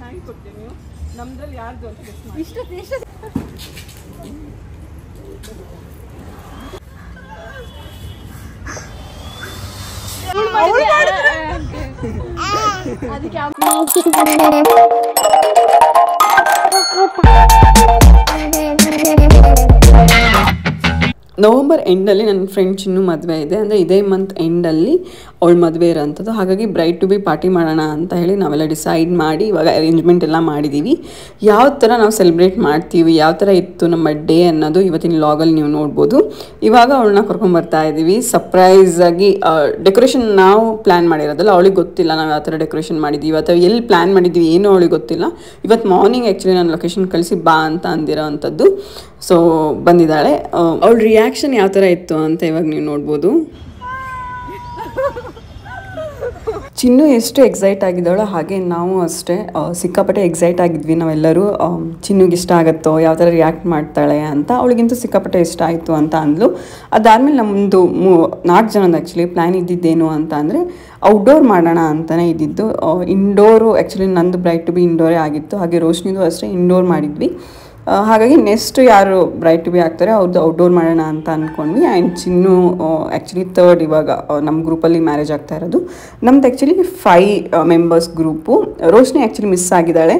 ಹ್ಯಾಂಗ್ ಕೊಡ್ತೀವಿ ನೀವು ನಮ್ದ್ರಲ್ಲಿ ಯಾರ್ದು ಅಂತ ಗೆಸ್ ಮಾಡಿ. ಇಷ್ಟ ಅದಕ್ಕೆ ನವಂಬರ್ ಎಂಡಲ್ಲಿ ನನ್ನ ಫ್ರೆಂಡ್ ಚಿನ್ನು ಮದುವೆ ಇದೆ, ಅಂದರೆ ಇದೇ ಮಂತ್ ಎಂಡಲ್ಲಿ ಅವಳು ಮದುವೆ ಇರೋಂಥದ್ದು. ಹಾಗಾಗಿ ಬ್ರೈಡ್ ಟು ಬಿ ಪಾರ್ಟಿ ಮಾಡೋಣ ಅಂತ ಹೇಳಿ ನಾವೆಲ್ಲ ಡಿಸೈಡ್ ಮಾಡಿ ಇವಾಗ ಅರೇಂಜ್ಮೆಂಟ್ ಎಲ್ಲ ಮಾಡಿದ್ದೀವಿ. ಯಾವ ಥರ ನಾವು ಸೆಲೆಬ್ರೇಟ್ ಮಾಡ್ತೀವಿ, ಯಾವ ಥರ ಇತ್ತು ನಮ್ಮ ಡೇ ಅನ್ನೋದು ಇವತ್ತಿನ ಲಾಗಲ್ಲಿ ನೀವು ನೋಡ್ಬೋದು. ಇವಾಗ ಅವಳನ್ನ ಕರ್ಕೊಂಡ್ಬರ್ತಾ ಇದ್ದೀವಿ ಸರ್ಪ್ರೈಸಾಗಿ. ಡೆಕೋರೇಷನ್ ನಾವು ಪ್ಲ್ಯಾನ್ ಮಾಡಿರೋದಲ್ಲ, ಅವಳಿಗೆ ಗೊತ್ತಿಲ್ಲ ನಾವು ಯಾವ ಥರ ಡೆಕೋರೇಷನ್ ಮಾಡಿದ್ದೀವಿ ಅಥವಾ ಎಲ್ಲಿ ಪ್ಲ್ಯಾನ್ ಮಾಡಿದ್ದೀವಿ ಏನೂ ಅವಳಿಗೆ ಗೊತ್ತಿಲ್ಲ. ಇವತ್ತು ಮಾರ್ನಿಂಗ್ ಆ್ಯಕ್ಚುಲಿ ನಾನು ಲೊಕೇಶನ್ ಕಳಿಸಿ ಬಾ ಅಂತ ಅಂದಿರೋ ಅಂಥದ್ದು. ಸೊ ಬಂದಿದ್ದಾಳೆ. ಅವಳ ರಿಯಾಕ್ಷನ್ ಯಾವ ಥರ ಇತ್ತು ಅಂತ ಇವಾಗ ನೀವು ನೋಡ್ಬೋದು. ಚಿನ್ನು ಎಷ್ಟು ಎಕ್ಸೈಟ್ ಆಗಿದ್ದಾಳೋ ಹಾಗೆ ನಾವು ಅಷ್ಟೇ ಸಿಕ್ಕಾಪಟ್ಟೆ ಎಕ್ಸೈಟ್ ಆಗಿದ್ವಿ ನಾವೆಲ್ಲರೂ. ಚಿನ್ನುಗೆ ಇಷ್ಟ ಆಗುತ್ತೋ, ಯಾವ ಥರ ರಿಯಾಕ್ಟ್ ಮಾಡ್ತಾಳೆ ಅಂತ. ಅವಳಿಗಿಂತೂ ಸಿಕ್ಕಾಪಟ್ಟೆ ಇಷ್ಟ ಆಯಿತು ಅಂತ ಅಂದ್ಲು. ಅದಾದಮೇಲೆ ನಮ್ಮದು 4 ಜನದ ಆ್ಯಕ್ಚುಲಿ ಪ್ಲ್ಯಾನ್ ಇದ್ದಿದ್ದೇನು ಅಂತ ಅಂದರೆ ಔಟ್ಡೋರ್ ಮಾಡೋಣ ಅಂತಲೇ ಇದ್ದಿದ್ದು. ಇಂಡೋರು ಆ್ಯಕ್ಚುಲಿ ನಂದು ಬ್ರೈಡ್ ಟು ಬಿ ಇಂಡೋರೇ ಆಗಿತ್ತು, ಹಾಗೆ ರೋಶ್ನಿದು ಅಷ್ಟೇ ಇಂಡೋರ್ ಮಾಡಿದ್ವಿ. ಹಾಗಾಗಿ ನೆಕ್ಸ್ಟ್ ಯಾರು ಬ್ರೈಡ್ ಟು ಬಿ ಆಗ್ತಾರೆ ಅವ್ರದ್ದು ಔಟ್ಡೋರ್ ಮಾಡೋಣ ಅಂತ ಅಂದ್ಕೊಂಡ್ವಿ. ಆ್ಯಂಡ್ ಚಿನ್ನು ಆ್ಯಕ್ಚುಲಿ 3rd ಇವಾಗ ನಮ್ಮ ಗ್ರೂಪಲ್ಲಿ ಮ್ಯಾರೇಜ್ ಆಗ್ತಾ ಇರೋದು. ನಮ್ದು actually 5 members group. Roshni actually miss ಆಗಿದ್ದಾಳೆ.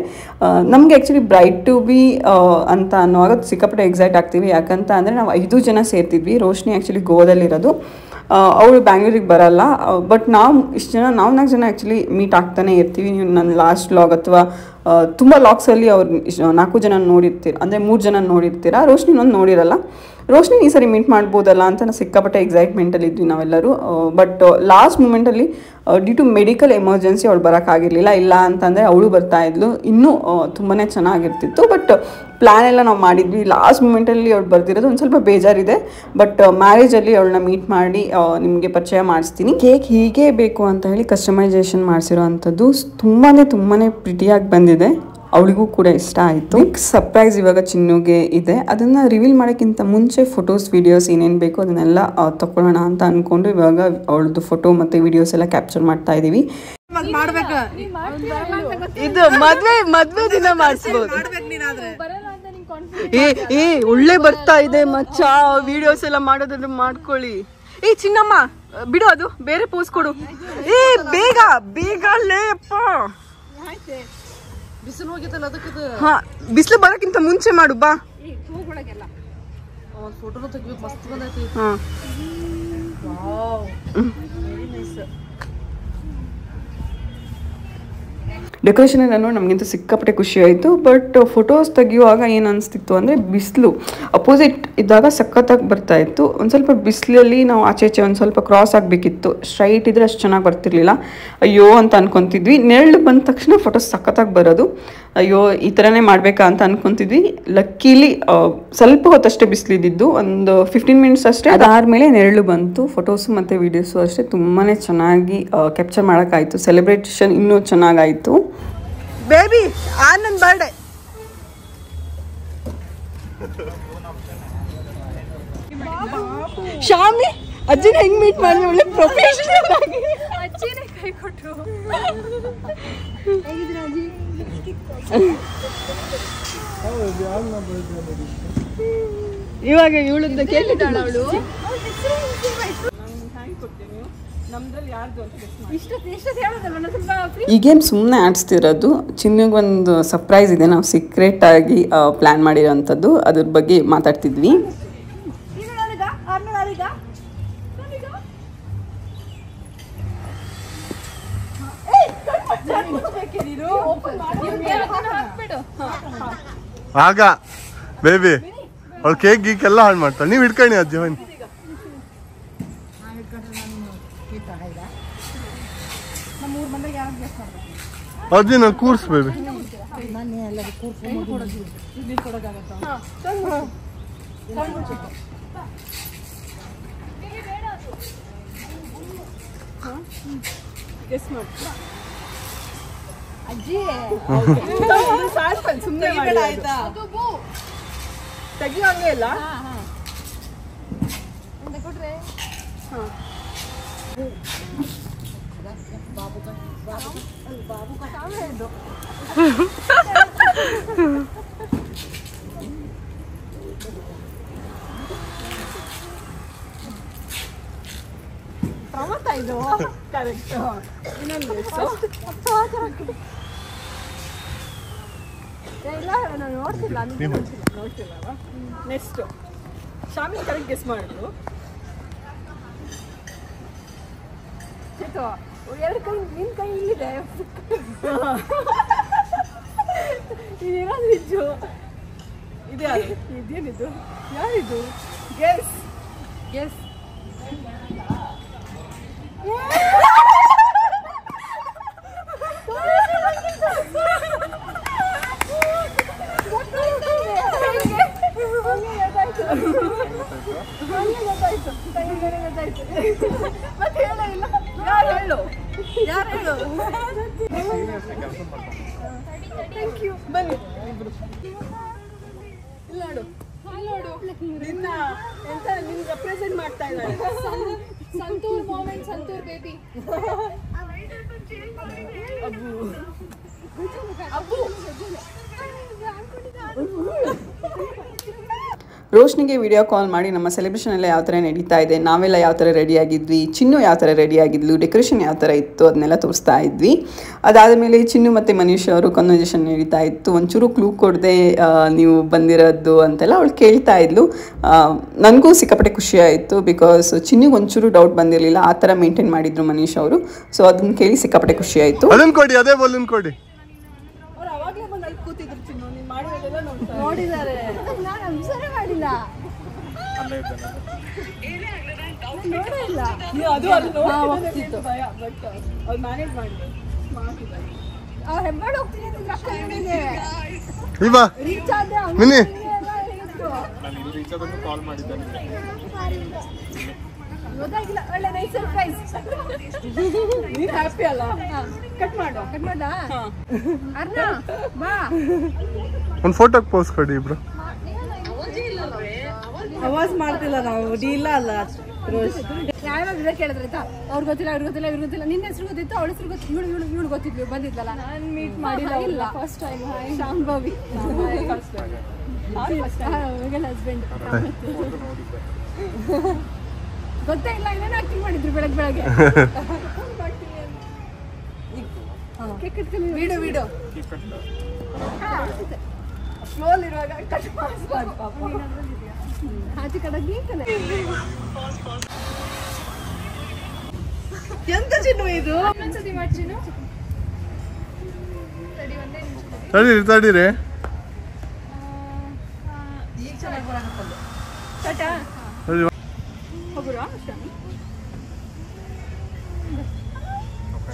ನಮಗೆ ಆ್ಯಕ್ಚುಲಿ ಬ್ರೈಡ್ ಟು ಬಿ ಅಂತ ಅನ್ನುವಾಗ ಸಿಕ್ಕಾಪಟ್ಟೆ ಎಕ್ಸೈಟ್ ಆಗ್ತೀವಿ. ಯಾಕಂತ ಅಂದರೆ ನಾವು 5 ಜನ ಸೇರ್ತಿದ್ವಿ. ರೋಶ್ನಿ ಆ್ಯಕ್ಚುಲಿ ಗೋವಾದಲ್ಲಿರೋದು, ಅವಳು ಬ್ಯಾಂಗ್ಳೂರಿಗೆ ಬರಲ್ಲ. ಬಟ್ ನಾವು ಇಷ್ಟು ಜನ, ನಾವು 4 ಜನ ಆ್ಯಕ್ಚುಲಿ ಮೀಟ್ ಆಗ್ತಾನೆ ಇರ್ತೀವಿ. ನೀವು ನನ್ನ ಲಾಸ್ಟ್ ವ್ಲಾಗ್ ಅಥವಾ ತುಂಬ ಲಾಗ್ಸಲ್ಲಿ ಅವ್ರು 4 ಜನ ನೋಡಿರ್ತೀರ, ಅಂದರೆ 3 ಜನ ನೋಡಿರ್ತೀರ. ರೋಶ್ನಿ ಒಂದು ನೋಡಿರಲ್ಲ. ರೋಶ್ನಿ ಈ ಸರಿ ಮೀಟ್ ಮಾಡ್ಬೋದಲ್ಲ ಅಂತ ನಾವು ಸಿಕ್ಕಾಪಟ್ಟೆ ಎಕ್ಸೈಟ್ಮೆಂಟಲ್ಲಿ ಇದ್ವಿ ನಾವೆಲ್ಲರೂ. ಬಟ್ ಲಾಸ್ಟ್ ಮೂಮೆಂಟಲ್ಲಿ ಡ್ಯೂ ಟು ಮೆಡಿಕಲ್ ಎಮರ್ಜೆನ್ಸಿ ಅವಳು ಬರೋಕ್ಕಾಗಿರಲಿಲ್ಲ. ಇಲ್ಲ ಅಂತಂದರೆ ಅವಳು ಬರ್ತಾಯಿದ್ಲು, ಇನ್ನೂ ತುಂಬಾ ಚೆನ್ನಾಗಿರ್ತಿತ್ತು. ಬಟ್ ಪ್ಲ್ಯಾನ್ ಎಲ್ಲ ನಾವು ಮಾಡಿದ್ವಿ. ಲಾಸ್ಟ್ ಮೂಮೆಂಟಲ್ಲಿ ಅವಳು ಬರ್ತಿರೋದು ಒಂದು ಸ್ವಲ್ಪ ಬೇಜಾರಿದೆ. ಬಟ್ ಮ್ಯಾರೇಜಲ್ಲಿ ಅವಳನ್ನ ಮೀಟ್ ಮಾಡಿ ನಿಮಗೆ ಪರಿಚಯ ಮಾಡಿಸ್ತೀನಿ. ಕೇಕ್ ಹೀಗೆ ಬೇಕು ಅಂತ ಹೇಳಿ ಕಸ್ಟಮೈಸೇಷನ್ ಮಾಡಿಸಿರೋ ಅಂಥದ್ದು ತುಂಬಾ ಪ್ರಿಟಿಯಾಗಿ ಬಂದಿದೆ. ಅವಳಿಗೂ ಕೂಡ ಇಷ್ಟ ಆಯಿತು. ಸರ್ಪ್ರೈಸ್ ಇವಾಗ ಚಿನ್ನುಗೆ ಇದೆ. ಅದನ್ನು ರಿವೀಲ್ ಮಾಡೋಕ್ಕಿಂತ ಮುಂಚೆ ಫೋಟೋಸ್ ವೀಡಿಯೋಸ್ ಏನೇನು ಬೇಕು ಅದನ್ನೆಲ್ಲ ತಗೊಳ್ಳೋಣ ಅಂತ ಅಂದ್ಕೊಂಡು ಇವಾಗ ಅವಳದ್ದು ಫೋಟೋ ಮತ್ತು ವೀಡಿಯೋಸ್ ಎಲ್ಲ ಕ್ಯಾಪ್ಚರ್ ಮಾಡ್ತಾ ಇದ್ದೀವಿ. ಇದು ಮದ್ವೆ ದಿನ ಮಾಡಿಸ್ಬೋದು. ಒಳ್ಳೆ ಬರ್ತಾ ಇದೆ ಮಚ್ಚ, ವಿಡಿಯೋಸ್ ಎಲ್ಲ ಮಾಡೋದಾದ್ರೆ ಮಾಡ್ಕೊಳ್ಳಿ. ಚಿನ್ನಮ್ಮ ಬಿಡು, ಅದು ಬೇರೆ ಪೋಸ್ ಕೊಡು. ಬೇಗ ಬೇಗ ಲೇಪ್ಪ. ಬಿಸಿಲು ಹೋಗಿತ್ತಲ್ಲ ಅದಕ್ಕೆ. ಹಾ, ಬಿಸಿಲು ಬರೋಕ್ಕಿಂತ ಮುಂಚೆ ಮಾಡು ಬಾ. ಫೋಟೋನು ತೆಗಿಬೇಕು, ಮಸ್ತ್ ಬಂದೈತಿ. ಹಾ, ಡೆಕೋರೇಷನ್ ಎಲ್ಲ ನೋಡಿ ನಮಗಿಂತ ಸಿಕ್ಕಾಪಟ್ಟೆ ಖುಷಿ ಆಯಿತು. ಬಟ್ ಫೋಟೋಸ್ ತೆಗಿಯುವಾಗ ಏನು ಅನಿಸ್ತಿತ್ತು ಅಂದರೆ ಬಿಸಿಲು ಅಪೋಸಿಟ್ ಇದ್ದಾಗ ಸಖತ್ತಾಗಿ ಬರ್ತಾಯಿತ್ತು. ಒಂದು ಸ್ವಲ್ಪ ಬಿಸಿಲಲ್ಲಿ ನಾವು ಆಚೆ ಒಂದು ಸ್ವಲ್ಪ ಕ್ರಾಸ್ ಆಗಬೇಕಿತ್ತು. ಸ್ಟ್ರೈಟ್ ಇದ್ದರೆ ಅಷ್ಟು ಚೆನ್ನಾಗಿ ಬರ್ತಿರ್ಲಿಲ್ಲ. ಅಯ್ಯೋ ಅಂತ ಅನ್ಕೊತಿದ್ವಿ. ನೆರಳು ಬಂದ ತಕ್ಷಣ ಫೋಟೋಸ್ ಸಖತ್ತಾಗಿ ಬರೋದು. ಅಯ್ಯೋ ಈ ಥರನೇ ಮಾಡಬೇಕಾ ಅಂತ ಅನ್ಕೊತಿದ್ವಿ. ಲಕ್ಕೀಲಿ ಸ್ವಲ್ಪ ಹೊತ್ತಷ್ಟೇ ಬಿಸಿಲಿದ್ದು, ಒಂದು 15 ಮಿನಿಟ್ಸ್ ಅಷ್ಟೇ. ಅದಾದಮೇಲೆ ನೆರಳು ಬಂತು. ಫೋಟೋಸು ಮತ್ತು ವೀಡಿಯೋಸು ಅಷ್ಟೇ ತುಂಬಾ ಚೆನ್ನಾಗಿ ಕ್ಯಾಪ್ಚರ್ ಮಾಡೋಕ್ಕಾಯಿತು. ಸೆಲೆಬ್ರೇಷನ್ ಇನ್ನೂ ಚೆನ್ನಾಗಾಯಿತು. Baby Anand birthday. ಶಾಮಿ ಅಜ್ಜಿನ ಹೆಂಗ್ ಮೀಟ್ ಮಾಡಿದ್ರೆ ಒಳ್ಳೆ ಪ್ರೊಫೆಷನಲ್ ಆಗಿ ಅಜ್ಜಿನೇ ಕೈ ಕೊಟ್ಟರು. ಇವಾಗ ಇವಳದ್ದು ಕೇಳಿದ್ದಾಳ ಅವಳು. ಈಗೇನು ಸುಮ್ಮನೆ ಆಡಿಸ್ತಿರೋದು. ಚಿನ್ನಿಗೆ ಒಂದು ಸರ್ಪ್ರೈಸ್ ಇದೆ, ನಾವು ಸೀಕ್ರೆಟ್ ಆಗಿ ಪ್ಲ್ಯಾನ್ ಮಾಡಿರೋಂಥದ್ದು. ಅದ್ರ ಬಗ್ಗೆ ಮಾತಾಡ್ತಿದ್ವಿ. ಆಗ ಬೇಬಿ ಅವಳು ಕೇಕ್ ಗೀಕ್ ಎಲ್ಲ ಹಾಳು ಮಾಡ್ತಾಳೆ. ನೀವು ಇಟ್ಕೊಳ್ಳಿ ಅಜ್ಜಿ. ಅಜ್ಜಿ ನಾವು ಕೂರ್ಸ್ ಬೇಬಿ. ಅಜ್ಜಿ ಸುಮ್ಮನೆ ಆಯ್ತಾ ತೆಗಿಯೋ ಹಂಗೆ ಇಲ್ಲ. ಇದು ಕರೆಕ್ಟ್. ಇನ್ನೊಂದು ಇಲ್ಲ ನಾನು ನೋಡ್ತಿಲ್ಲ ನೋಡ್ತಿಲ್ಲ. ನೆಕ್ಸ್ಟು ಶಾಮಿಲ್ ಕರೆಕ್ಟ್ ಗೆಸ್ ಮಾಡಿದ್ರು. ಎರಡು ಕೈ ನಿನ್ನ ಕೈ ಇಲ್ಲಿದೆ. ಇದೇನಾದ್ರು ನಿಜು ಇದು ಯಾರು? ಇದೇನಿದು? ಯಾರಿದು? Guess guess. ಬನ್ನಿ ಇಲ್ಲ ನೋಡು ನಿನ್ನ ಎಂತ ನಿನ್ನ ರೆಪ್ರೆಸೆಂಟ್ ಮಾಡ್ತಾ ಇದ್ದಾಳೆ. Santoor mom and Santoor baby. ಅಬ್ಬು ಅಬ್ಬು ರೋಶ್ನಿಗೆ ವಿಡಿಯೋ ಕಾಲ್ ಮಾಡಿ ನಮ್ಮ ಸೆಲೆಬ್ರೇಷನ್ ಎಲ್ಲ ಯಾವ ಥರ ನಡೀತಾ ಇದೆ, ನಾವೆಲ್ಲ ಯಾವ ಥರ ರೆಡಿಯಾಗಿದ್ವಿ, ಚಿನ್ನು ಯಾವ ಥರ ರೆಡಿಯಾಗಿದ್ಲು, ಡೆಕೋರೇಷನ್ ಯಾವ ಥರ ಇತ್ತು ಅದನ್ನೆಲ್ಲ ತೋರಿಸ್ತಾ ಇದ್ವಿ. ಅದಾದಮೇಲೆ ಚಿನ್ನು ಮತ್ತು ಮನೀಶ್ ಅವರು ಕನ್ವರ್ಸೇಷನ್ ನಡೀತಾ ಇತ್ತು. ಒಂಚೂರು ಕ್ಲೂ ಕೊಡದೆ ನೀವು ಬಂದಿರೋದು ಅಂತೆಲ್ಲ ಅವಳು ಕೇಳ್ತಾ ಇದ್ಲು. ನನಗೂ ಸಿಕ್ಕಾಪಟ್ಟೆ ಖುಷಿ ಆಯಿತು. ಬಿಕಾಸ್ ಚಿನ್ನಿಗೆ ಒಂಚೂರು ಡೌಟ್ ಬಂದಿರಲಿಲ್ಲ, ಆ ಥರ ಮೇಂಟೈನ್ ಮಾಡಿದ್ರು ಮನೀಶ್ ಅವರು. ಸೊ ಅದನ್ನು ಕೇಳಿ ಸಿಕ್ಕಾಪಟ್ಟೆ ಖುಷಿ ಆಯಿತು. ಅದನ್ನು ಕೊಡಿ, ಅದೇ ಬಲೂನ್ ಕೊಡಿ. ನೋಡಿದ್ದಾರೆ, ನಾನು ಅಬ್ಸರ್ವ್ ಮಾಡಿಲ್ಲ. ಅದು ಹೋಗ್ತಿತ್ತು ಭಯ. ಬಟ್ ಅವ್ರು ಮ್ಯಾನೇಜ್ ಮಾಡಿದ್ರು. ಅವ್ರು ಹೆಬ್ಬಾಳು ಹೋಗ್ತೀನಿ ಅಂತ ರೊಕ್ಕ ಹೇಳಿದೆ. ರೀಚ್ ಆದ್ರೆ ಗೊತ್ತಾಗಿಲ್ಲ. ಒಳ್ಳೆ ನೈಸ್ ಸರ್ಪ್ರೈಸ್. ನೀನು ಹ್ಯಾಪಿ ಅಲ್ಲ? ಕಟ್ ಮಾಡು. ಕಟ್ ಮಾಡ್ಲಾ? ಅರ್ಣ ಬಾ. ಒಂದು ಫೋಟೋಗೆ ಪೋಸ್ ಕೊಡಿ ಇಬ್ರು. ಅವಾಜ್ ಮಾಡ್ತಿಲ್ಲ ನಾವು, ಡೀಲ ಅಲ್ಲ ರೋಷ್. ಯಾವ್ಯಾವ ವಿಡಿಯೋ ಕೇಳಿದ್ರೆ ಆಯ್ತಾ, ಅವ್ರಿಗೆ ಗೊತ್ತಿಲ್ಲ ಅವ್ರಿಗೆ ಗೊತ್ತಿಲ್ಲ ಇವ್ರಿಗೆ ಗೊತ್ತಿಲ್ಲ. ನಿನ್ನ ಹೆಸರು ಗೊತ್ತಿತ್ತು, ಅವಳ ಹೆಸರು ಗೊತ್ತಿತ್ತು, ಇವಳು ಗೊತ್ತಿದ್ಲು, ಬಂದಿದ್ದಲ್ಲ. ನಾನು ಮೀಟ್ ಮಾಡಿಲ್ಲ ಇಲ್ಲ first time. Shambhavi first time husband. ಗೊತ್ತೇ ಇಲ್ಲ, ಏನೇನು ಆಕ್ಟಿಂಗ್ ಮಾಡಿದ್ರು ಬೆಳಗ್ಗೆ. ವಿಡಿಯೋ ವಿಡಿಯೋ ಫ್ಲೋಲ್ ಇರುವಾಗ ಕಟ್ ಮಾಡಿಸ್ಬಾರ್ದು ಪಾಪ. ಆಚೆ ಕಡೆಗೆ ಎಂತ ಚಿನ್ನು ಇದು? ಇನ್ನೊಂದ್ಸತಿ ಮಾಡ್ತೀನಿ. ತಡೀರಿ ತಡೀರಿ. ಈಗ ಚೆನ್ನಾಗಿ ಬರೋಣ. ಟಾಟಾ ಹೋಗುರಾ?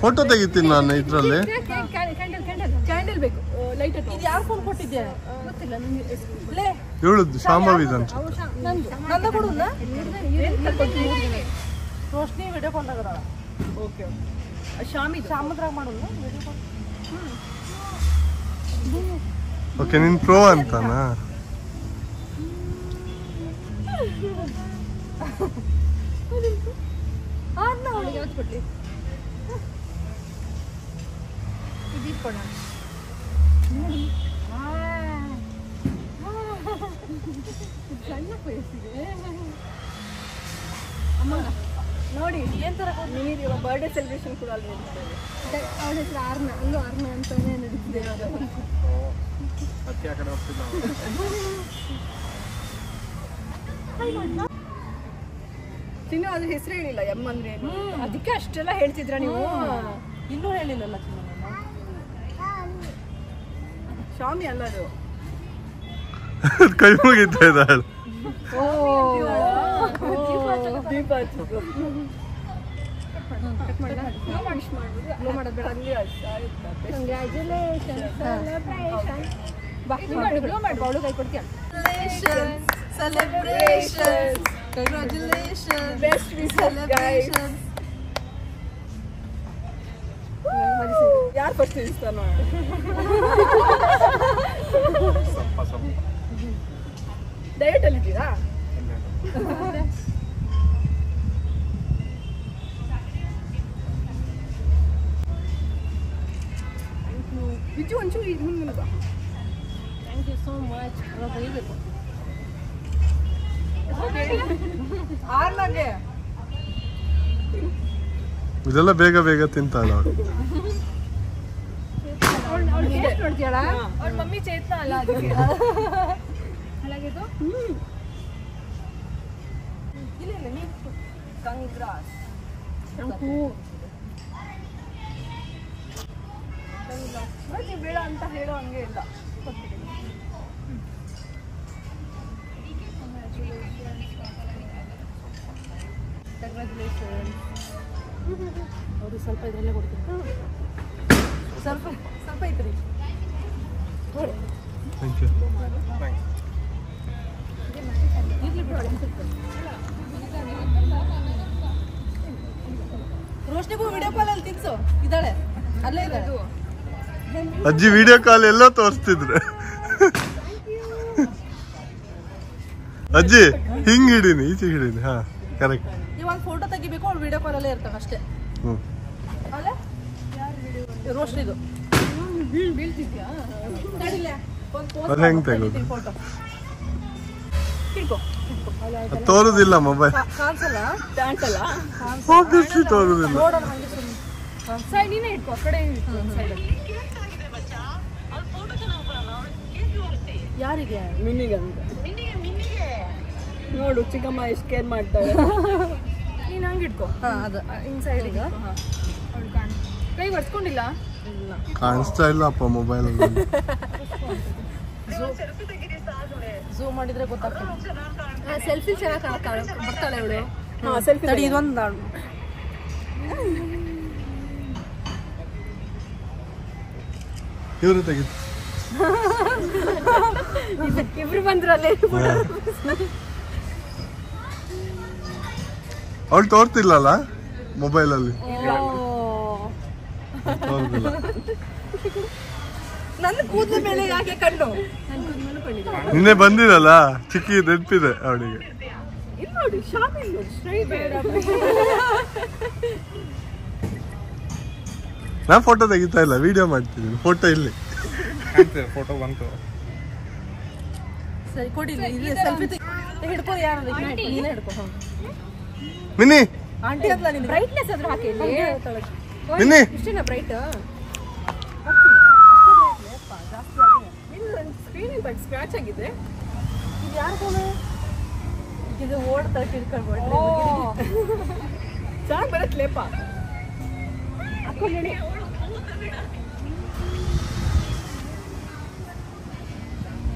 ಫೋಟೋ ತೆಗಿತೀನಿ ನಾನು ಇದರಲ್ಲಿ. ಕ್ಯಾಂಡಲ್ ಬೇಕು, ಲೈಟ್. ಇದು ಯಾರು ಫೋನ್ ಕೊಟ್ಟಿದ್ದೆ ಗೊತ್ತಿಲ್ಲ ನನಗೆ. ಇವಳದ್ದು ಶಾಂಭವಿದ್ ಅಂತ. ನಂದ ಕೊಡುಲ್ಲ. ರೋಶ್ನಿ ವಿಡಿಯೋ ಕಾಲ್ ಆಗದ. Okay okay. ಶಾಮದ್ರಾಗ ಮಾಡೋಲ್ಲ ವಿಡಿಯೋ ಕಾಲ್. ಓಕೆ, ನೀನು ಪ್ರೋ ಅಂತಾನಾ? ಅವಳಿಗೆ ಯಾವತ್ತು ಕೊಟ್ಟಿ? ಇದು ಕೊಡೋಣ. ಸಣ್ಣ ವಯಸ್ಸಿಗೆ ಅಮ್ಮ ನೋಡಿ ಏನ್ ತರ ನೀರು ಬರ್ಡೇ ಸೆಲೆಬ್ರೇಷನ್ ಕೂಡ ಅಲ್ಲಿ ನಡೀತದೆ. ಅವಳ ಹೆಸರು ಆರ್ನ, ಹಂಗೂ ಆರ್ನ ಅಂತಾನೆ ನಡೀತಿದೆ. ಚಿನ್ನು ಅದ್ರ ಹೆಸರು ಹೇಳಿಲ್ಲ, ಎಮ್ ಅಂದ್ರೆ ಏನು, ಅದಕ್ಕೆ ಅಷ್ಟೆಲ್ಲ ಹೇಳ್ತಿದ್ರ ನೀವು. ಇನ್ನೂ ಹೇಳಿಲ್ಲಲ್ಲ ಚಿನ್ನು. ಶಾಮಿ ಅಲ್ಲ ಅದು. ಕೈ ಮುಗಿತಾ ಇದ್ದಾಳೆ. ದೀಪ ಅವಳು ಕೈ ಕೊಡ್ತೀಯ. Best wishes guys. ಯಾರು ಫಸ್ಟ್ ಇರ್ತಾರ ನೋಡಿ. ಡಯಟ್ ಅಲ್ಲಿ ಇದ್ದೀರಾ? Thank you so much. ತೆಗಿಬೇಕು ಆರ್ನಾಗೆ ಇದೆಲ್ಲ ಬೇಗ ಬೇಗ ತಿಂತಾಳ ಅವಳು. ನೋಡ್ತೀಯಳ ಅವ್ರ ಮಮ್ಮಿ ಚೇತನ ಅಲ್ಲ ಅದಕ್ಕೆ ಅಲ್ಲಾಗಿದ್ದು ಇಲ್ಲ ಇಲ್ಲ ನೀ ಕಂಗ್ರಾಸ್ ಮತ್ತೆ ಬೇಡ ಅಂತ ಹೇಳೋ ಹಂಗೆ ಇಲ್ಲ. ಅವರು ಸ್ವಲ್ಪ ಇದರಲ್ಲೇ ಕೊಡ್ತೀನಿ. ಸ್ವಲ್ಪ ಸ್ವಲ್ಪ ಐತ್ರಿ. Thank you. ರೋಶ್ನಿಗೂ ವಿಡಿಯೋ ಕಾಲ್ ಅಲ್ಲಿ ತಿನ್ಸು. ಇದ್ದಾಳೆ ಅಲ್ಲೇ ಇದ್ದಾಳೆ. ಅಜ್ಜಿ ವಿಡಿಯೋ ಕಾಲ್ ಎಲ್ಲ ತೋರಿಸ್ತಿದ್ರು. ಅಜ್ಜಿ ಹಿಂಗ್ ಹಿಡೀನಿ ಈಚೆ ಹಿಡೀನಿ. ಹಾ ಕರೆಕ್ಟ್. ಇವಾಗ ಫೋಟೋ ತೆಗಿಬೇಕು, ಅವ್ಳು ವಿಡಿಯೋ ಕಾಲ್ ಅಲ್ಲೇ ಇರ್ತಾಳೆ ಅಷ್ಟೇ. ಅಲ್ಲ ರೋಶ್ನಿದು ಬೀಳ್ತಿದ್ಯಾ ಅದು ಹೆಂಗ್ ತೆಗೋದು? Photo ತೋರುದಿಲ್ಲ mobile. ಕಾಣಿಸಲ್ಲ ಕಾಣಿಸಲ್ಲ ತೋರುದಿಲ್ಲ. ನೋಡೋಣ ಹಂಗೆ ಸುಮ್ಮನೆ ನೀನೇ ಇಟ್ಕೋ ಆ ಕಡೆ ಯಾರಿಗೆ? ಮಿನ್ನಿಗಂತ ನೋಡು ಚಿಕ್ಕಮ್ಮ ಎಷ್ಟು ಕೇರ್ ಮಾಡ್ತಾಳೆ. ನೀನು ಹಂಗೆ ಇಟ್ಕೋ. ಅದು ಇನ್ ಸೈಡಿಗೆ ಕೈ ಒಡ್ಸ್ಕೊಂಡಿಲ್ಲ. ಕಾಣಿಸ್ತಾ ಇಲ್ಲ ಅಪ್ಪ ಮೊಬೈಲ್. ಝೂಮ್ ಮಾಡಿದ್ರೆ ಗೊತ್ತಾಗ್ತದೆ. ಸೆಲ್ಫಿ ಚೆನ್ನಾಗಿ ಬರ್ತಾಳೆ ಇವಳು. ಸೆಲ್ಫಿ ತಡಿ ಇದೊಂದು ಇವರು ತೆಗಿತು. ಇಬ್ರು ಬಂದ್ರಲ್ಲಿ. ಅವಳು ತೋರ್ತಿಲ್ಲಲ್ಲ ಮೊಬೈಲ್ ಅಲ್ಲಿ. ನನ್ನ ಕೂದಲ ಮೇಲೆ ಯಾಕೆ ಕಣ್ಣು? ನಿನ್ನೆ ಬಂದಿರಲ್ಲ ಚಿಕ್ಕಿ ನೆನಪಿದೆ ಅವಳಿಗೆ. ಇಲ್ಲಿ ನೋಡಿ ಶಾಪಿಂಗ್ ನಾ ಫೋಟೋ ತೆಗಿತಾ ಇಲ್ಲ, ವಿಡಿಯೋ ಮಾಡ್ತಿದ್ದೀನಿ. ಫೋಟೋ ಇಲ್ಲಿ ಫೋಟೋ ಬಂತು. ಸರಿ ಕೊಡಿ ಸೆಲ್ಫಿ ಹಿಡ್ಕೋ. ಯಾರು ನೀನೇ ಹಿಡ್ಕೋ. ಮಿನಿ ಆಂಟಿ ಅಂತ ನೀನು ಬ್ರೈಟ್ನೆಸ್ ಆದ್ರೂ ಹಾಕಿ ಇಲ್ಲಿ. ಮಿನಿ ಇಷ್ಟೇನಾ ಬ್ರೈಟ್? ಸ್ಕ್ರೀನಿಂಗ್ ಬಟ್ ಸ್ಕ್ರಾಚ್ ಆಗಿದೆ. ಇದು ಯಾರು ಫೋನು? ಇದು ಓಡ್ತಾ ತಿಳ್ಕೊಳ್ಬೋದು. ಚೆನ್ನಾಗಿ ಬರತ್ಲೇಪ. ಹಾಕೊಳ್ಳಿ.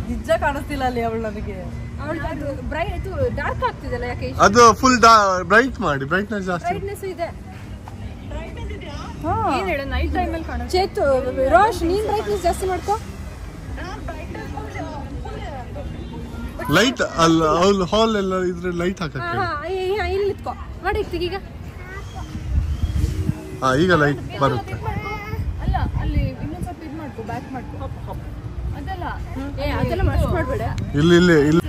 ನಿಜ ಕಾಣಿಸ್ತಿಲ್ಲ ಅಲ್ಲಿ ಅವಳು ನನಗೆ. ಅವಳು ಬ್ರೈಟ್ ಡಾರ್ಕ್ ಆಗ್ತಿದಲ್ಲ ಯಾಕೆ? ಅದು ಫುಲ್ ಬ್ರೈಟ್ ಮಾಡಿ, ಬ್ರೈಟ್ನೆಸ್ ಜಾಸ್ತಿ. ಬ್ರೈಟ್ನೆಸ್ ಇದೆ. ಏನ್ ಹೇಳ ನೈಟ್ ಟೈಮ್ ಅಲ್ಲಿ ಕಾಣುತ್ತೆ. ಚೇತು ರೋಶ್ ನೀನ್ ಬ್ರೈಟ್ನೆಸ್ ಜಾಸ್ತಿ ಮಾಡ್ಕೋ. ಲೈಟ್ ಅಲ್ಲ ಅವ್ಳು ಹಾಲ್ ಎಲ್ಲ ಇದ್ರೆ ಲೈಟ್ ಹಾಕಕ್ಕೆ. ಇಲ್ಲಿ ಇಟ್ಕೋ ಮಾಡಿ ಈಗ. ಹಾ ಈಗ ಲೈಟ್ ಬರುತ್ತೆ. ಅಲ್ಲ ಅಲ್ಲಿ ಇನ್ನೊಂದ್ ಸ್ವಲ್ಪ ಇದು ಮಾಡ್ಕೋ, ಬ್ಯಾಕ್ ಮಾಡ್ಕೋ. ಅದಲ್ಲ ಅದೆಲ್ಲ ಮಸ್ಟ್ ಮಾಡಬೇಡ. ಇಲ್ಲಿ ಇಲ್ಲಿ ಇಲ್ಲಿ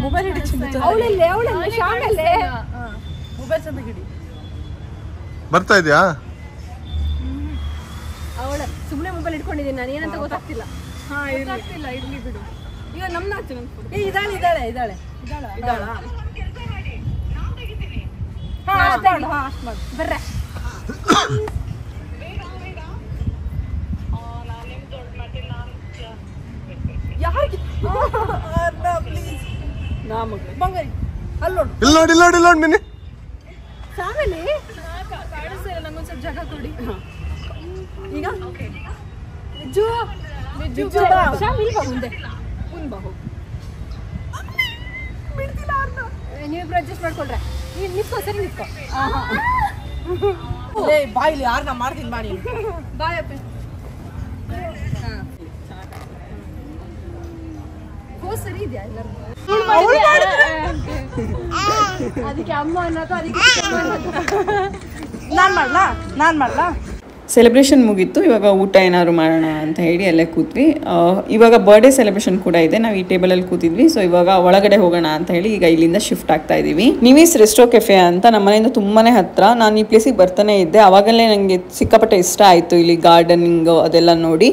ಮೊಬೈಲ್ ಹಿಡಿ. ಅವಳಲ್ಲೇ ಅವಳಲ್ಲೇ ಶಾಮಲ್ಲೇ ಮೊಬೈಲ್ ಚಂದ ಹಿಡಿ. ಬರ್ತಾ ಇದೆಯಾ? ಅವಳ ಸುಮ್ಮನೆ ಮೊಬೈಲ್ ಇಟ್ಕೊಂಡಿದ್ದೀನಿ ನಾನು, ಏನಂತ ಗೊತ್ತಾಗ್ತಿಲ್ಲ. ಹಾ ಗೊತ್ತಾಗ್ತಿಲ್ಲ, ಇರ್ಲಿ ಬಿಡು. ಈಗ ನಮ್ನ ಹಾಕ್ತೀನಿ. ಇದ್ದಾಳೆ ಇದ್ದಾಳೆ ಇದ್ದಾಳೆ ಇದ್ದಾಳ? ಹಾ ಅಷ್ಟು ಮಾಡಿ ಬರ್ರೆ. ಯಾರಿಗೆ ಪ್ಲೀಸ್ ಬಂಗಾರಿ ಅಲ್ಲಿ ನೋಡು. ಇಲ್ಲಿ ನೋಡಿ ಇಲ್ಲಿ ನೋಡಿ ಇಲ್ಲಿ ನೋಡಿ ಮಿನಿ. ಫ್ಯಾಮಿಲಿ ಕಾಣಿಸ್ತಾ ಇಲ್ಲ, ನಂಗೊಂದ್ ಸ್ವಲ್ಪ ಜಾಗ ಕೊಡಿ. ಈಗ ಬಿಜ್ಜು ಬಿಜ್ಜು ಶ್ಯಾಮ್ ಇಲ್ಲಿ ಬಾ ಮುಂದೆ. ಬಾ ಹೋಗು. ಬಿಡ್ತಿಲ್ಲ ಅವ್ರನ್ನ. ನೀವಿಬ್ರು ಅಡ್ಜಸ್ಟ್ ಮಾಡ್ಕೊಳ್ರೆ. ನೀನು ನಿತ್ಕೋ, ಸರಿ ನಿತ್ಕೋ. ಬಾಯಿಲಿ ಯಾರನ್ನ ಮಾಡ್ತೀನಿ ಮಾಡಿ. ಬಾಯ್ ಅಪ್ಪಿ. ಹೋಸ್ ಸರಿ ಇದೆಯಾ ಎಲ್ಲರೂ? ಅದಕ್ಕೆ ಅಮ್ಮ ಅನ್ನೋದು, ಅದಕ್ಕೆ ನಾನ್ ಮಾಡ್ಲಾ ಸೆಲೆಬ್ರೇಷನ್ ಮುಗೀತು. ಇವಾಗ ಊಟ ಏನಾದ್ರು ಮಾಡೋಣ ಅಂತ ಹೇಳಿ ಅಲ್ಲೇ ಕೂತ್ವಿ. ಇವಾಗ ಬರ್ಡೇ ಸೆಲೆಬ್ರೇಷನ್ ಕೂಡ ಇದೆ. ನಾವು ಈ ಟೇಬಲಲ್ಲಿ ಕೂತಿದ್ವಿ. ಸೊ ಇವಾಗ ಒಳಗಡೆ ಹೋಗೋಣ ಅಂತ ಹೇಳಿ ಈಗ ಇಲ್ಲಿಂದ ಶಿಫ್ಟ್ ಆಗ್ತಾ ಇದ್ದೀವಿ. ನಿವೀಸ್ ರೆಸ್ಟೋ ಕೆಫೆ ಅಂತ ನಮ್ಮ ಮನೆಯಿಂದ ತುಂಬಾ ಹತ್ರ. ನಾನು ಈ ಪ್ಲೇಸಿಗೆ ಬರ್ತಾನೆ ಇದ್ದೆ. ಆವಾಗಲೇ ನನಗೆ ಸಿಕ್ಕಾಪಟ್ಟೆ ಇಷ್ಟ ಆಯಿತು ಇಲ್ಲಿ ಗಾರ್ಡನಿಂಗ್ ಅದೆಲ್ಲ ನೋಡಿ.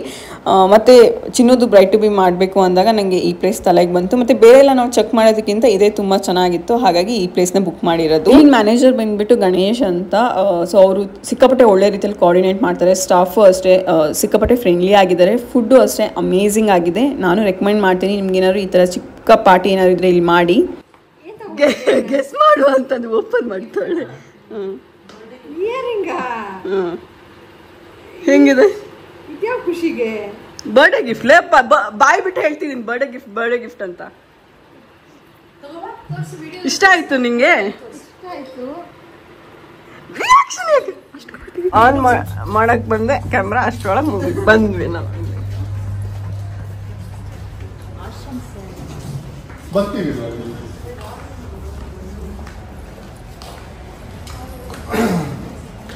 ಮತ್ತು ಚಿನ್ನೋದು ಬ್ರೈಟ್ ಟು ಬಿ ಮಾಡಬೇಕು ಅಂದಾಗ ನನಗೆ ಈ ಪ್ಲೇಸ್ ತಲೆಗೆ ಬಂತು. ಮತ್ತು ಬೇರೆ ಎಲ್ಲ ನಾವು ಚೆಕ್ ಮಾಡೋದಕ್ಕಿಂತ ಇದೇ ತುಂಬ ಚೆನ್ನಾಗಿತ್ತು. ಹಾಗಾಗಿ ಈ ಪ್ಲೇಸ್ನ ಬುಕ್ ಮಾಡಿರೋದು. ಇಲ್ಲಿ ಮ್ಯಾನೇಜರ್ ಬಂದುಬಿಟ್ಟು ಗಣೇಶ್ ಅಂತ. ಸೊ ಅವರು ಸಿಕ್ಕಾಪಟ್ಟೆ ಒಳ್ಳೆ ರೀತಿಯಲ್ಲಿ ಕೋಆರ್ಡಿನೇಟ್ ಮಾಡ್ತಾರೆ. ಸ್ಟಾಫು ಅಷ್ಟೇ ಸಿಕ್ಕಾಪಟ್ಟೆ ಫ್ರೆಂಡ್ಲಿ ಆಗಿದ್ದಾರೆ. ಫುಡ್ಡು ಅಷ್ಟೇ ಅಮೇಝಿಂಗ್ ಆಗಿದೆ. ನಾನು ರೆಕಮೆಂಡ್ ಮಾಡ್ತೀನಿ ನಿಮ್ಗೇನಾದ್ರು ಈ ಥರ ಚಿಕ್ಕ ಪಾರ್ಟಿ ಏನಾದ್ರು ಇದ್ರೆ ಇಲ್ಲಿ ಮಾಡಿ. ಗೆಸ್ ಮಾಡು ಅಂತಂದು ಓಪನ್ ಮಾಡ್ತಾಳೆ. ಹೆಂಗಿದೆ ಖುಷಿಗೆ ಬರ್ಡೇ ಗಿಫ್ಟ್ ಬಾಯ್ ಬಿಟ್ಟು ಹೇಳ್ತಿದ್ದೀನಿ. ಬರ್ಡೇ ಗಿಫ್ಟ್ ಅಂತ. ಇಷ್ಟ ಆಯ್ತು ನಿಂಗೆ? ಆನ್ ಮಾಡಕ್ ಬಂದೆ ಕ್ಯಾಮ್ರಾ, ಅಷ್ಟರೊಳಗೆ ಬಂದ್ವಿ ನಾವು.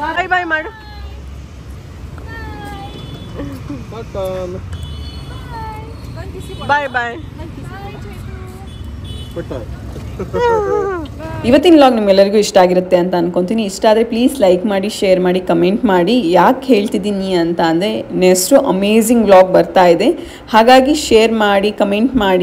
ಬಾಯ್ ಬಾಯ್ ಮಾಡು. ಬಾಯ್ ಬಾಯ್. ಇವತ್ತಿನ ವ್ಲಾಗ್ ನಿಮ್ಮೆಲ್ಲರಿಗೂ ಇಷ್ಟ ಆಗಿರುತ್ತೆ ಅಂತ ಅನ್ಕೊಂತೀನಿ. ಇಷ್ಟ ಆದರೆ ಪ್ಲೀಸ್ ಲೈಕ್ ಮಾಡಿ, ಶೇರ್ ಮಾಡಿ, ಕಮೆಂಟ್ ಮಾಡಿ. ಯಾಕೆ ಹೇಳ್ತಿದ್ದೀನಿ ಅಂತ ಅಂದರೆ ನೆಕ್ಸ್ಟು ಅಮೇಝಿಂಗ್ ವ್ಲಾಗ್ ಬರ್ತಾ ಇದೆ. ಹಾಗಾಗಿ ಶೇರ್ ಮಾಡಿ, ಕಮೆಂಟ್ ಮಾಡಿ.